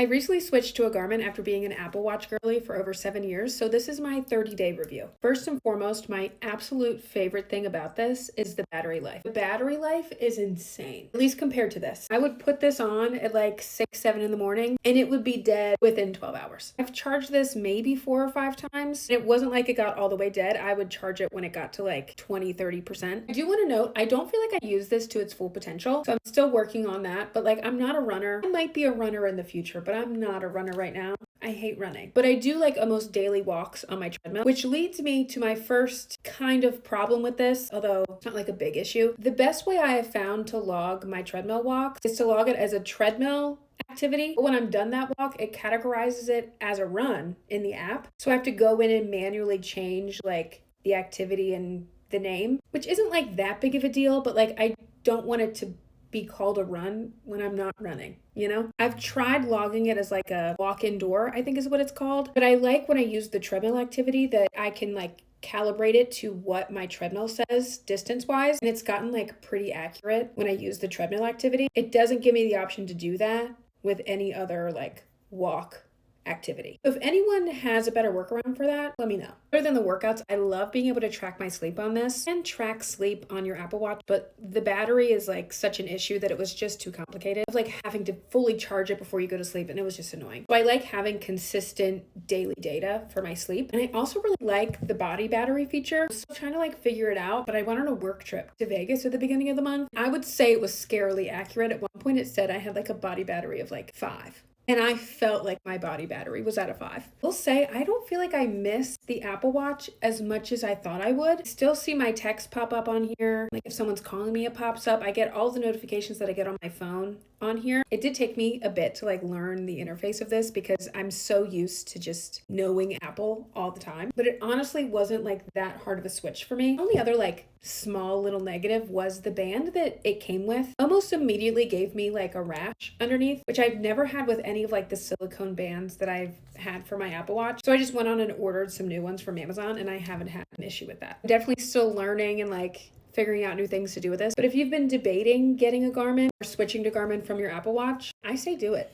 I recently switched to a Garmin after being an Apple Watch girly for over 7 years, so this is my 30-day review. First and foremost, my absolute favorite thing about this is the battery life. The battery life is insane, at least compared to this. I would put this on at like 6, 7 in the morning, and it would be dead within 12 hours. I've charged this maybe 4 or 5 times, and it wasn't like it got all the way dead. I would charge it when it got to like 20, 30%. I do want to note, I don't feel like I use this to its full potential, so I'm still working on that, but like I'm not a runner. I might be a runner in the future, but I'm not a runner right now. I hate running, but I do like almost daily walks on my treadmill, which leads me to my first kind of problem with this, although it's not like a big issue. The best way I have found to log my treadmill walks is to log it as a treadmill activity. But when I'm done that walk, it categorizes it as a run in the app. So I have to go in and manually change like the activity and the name, which isn't like that big of a deal, but like I don't want it to be called a run when I'm not running, you know? I've tried logging it as like a walk indoor, I think is what it's called. But I like when I use the treadmill activity that I can like calibrate it to what my treadmill says distance wise. And it's gotten like pretty accurate when I use the treadmill activity. It doesn't give me the option to do that with any other like walk activity. If anyone has a better workaround for that, let me know. Other than the workouts, I love being able to track my sleep on this and track sleep on your Apple Watch, but the battery is like such an issue that it was just too complicated. Like having to fully charge it before you go to sleep, and it was just annoying. So I like having consistent daily data for my sleep. And I also really like the body battery feature. I'm still trying to like figure it out, but I went on a work trip to Vegas at the beginning of the month. I would say it was scarily accurate. At one point it said I had like a body battery of like 5. And I felt like my body battery was at a 5. I'll say I don't feel like I miss the Apple Watch as much as I thought I would. I still see my text pop up on here. Like if someone's calling me, it pops up. I get all the notifications that I get on my phone on here. It did take me a bit to like learn the interface of this because I'm so used to just knowing Apple all the time. But it honestly wasn't like that hard of a switch for me. The only other like small little negative was the band that it came with almost immediately gave me like a rash underneath, which I've never had with any of like the silicone bands that I've had for my Apple Watch. So I just went on and ordered some new ones from Amazon, and I haven't had an issue with that. I'm definitely still learning and like figuring out new things to do with this. But if you've been debating getting a Garmin or switching to Garmin from your Apple Watch, I say do it.